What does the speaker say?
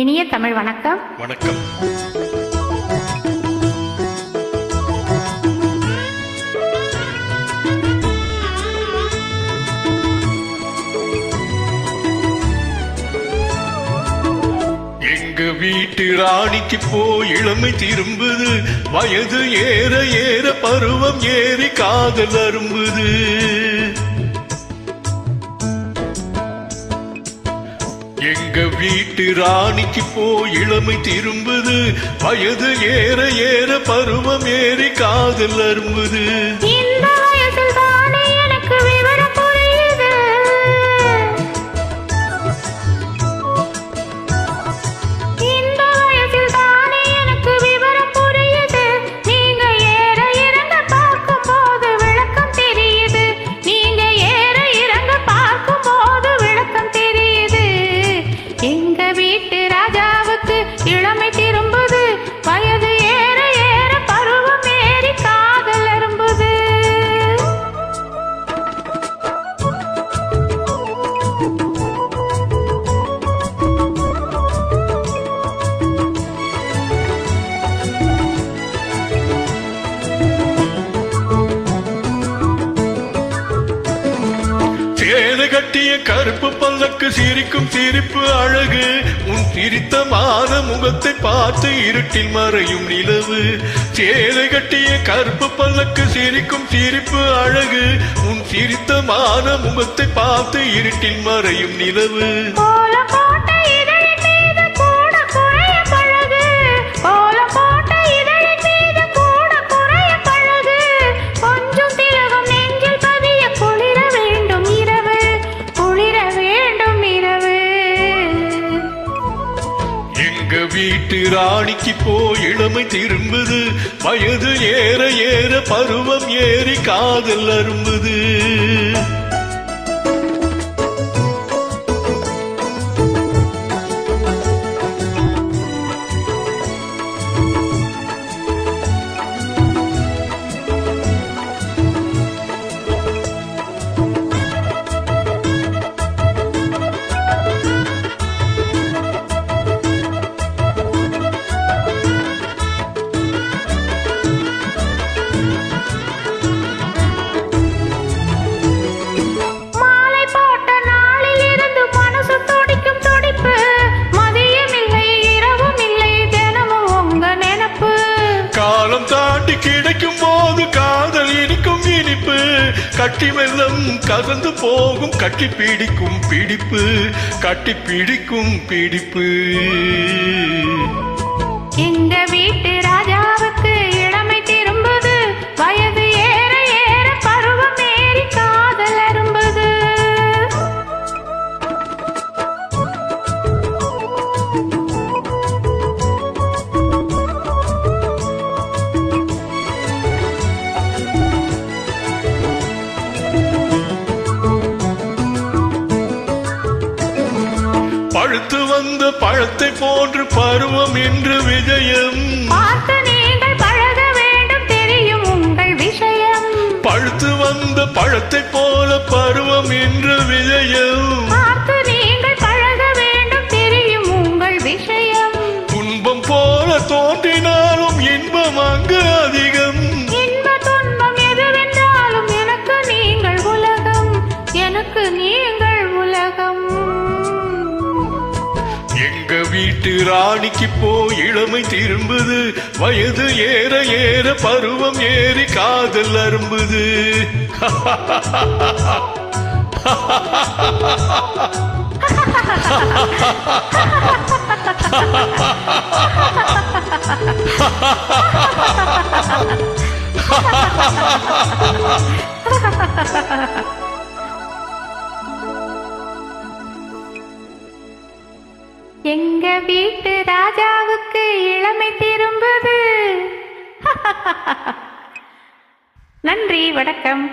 இனிய தமிழ் வணக்கம். வணக்கம். எங்க வீட்டு ராணிக்கு போய் இளமை திரும்புது, வயது ஏற ஏற பருவம் ஏறி காதல் அரும்புது. எங்க வீட்டு ராணிக்கு போய் இளமை திரும்புது, வயது ஏற ஏற பருவம் ஏறி காதல் அரும்புது. கட்டிய கருப்பு பல்லக்கு சிரிக்கும் சிரிப்பு அழகு, உன் சிரித்தமான முகத்தை பார்த்து இருட்டில் மறையும் நிலவு. சேலை கட்டிய கருப்பு பல்லக்கு சிரிக்கும் சிரிப்பு அழகு, உன் சிரித்தமான முகத்தை பார்த்து இருட்டில் மறையும் நிலவு. வீட்டு ராணிக்கு போய் இளமை திரும்புது, வயது ஏற ஏற பருவம் ஏறி காதல் அரும்புது. தாண்டி கிடைக்கும் போது காதல் இனிக்கும் இனிப்பு, கட்டி வெள்ளம் கலந்து போகும் கட்டி பிடிக்கும் பிடிப்பு, கட்டி பிடிக்கும் பிடிப்பு. எங்க வீட்டு ராஜாவுக்கு இளமை திரும்புது, வயது ஏற ஏற பருவம் ஏறி காதல் அரும்புது. பழுத்து வந்த பழத்தை போன்று பருவம் என்று விஜயம், பார்த்து நீங்கள் பழக வேண்டும் தெரியும் உங்கள் விஷயம். பழுத்து வந்த பழத்தை போல பருவம் என்று விஜயம், பார்த்து நீங்கள் பழக வேண்டும் தெரியும் உங்கள் விஷயம். துன்பம் போல தோன்றினாலும் இன்பம் அங்கு அதிகம். இன்ப துன்பம் எதுவென்றாலும் எனக்கு நீங்கள் உலகம், எனக்கு நீங்கள் உலகம். எங்க வீட்டு ராணிக்கு போய் இளமை திரும்புது, வயது ஏற ஏற பருவம் ஏறி காதல் அரும்புது. எங்க வீட்டு ராஜாவுக்கு இளமை திரும்புது. நன்றி, வணக்கம்.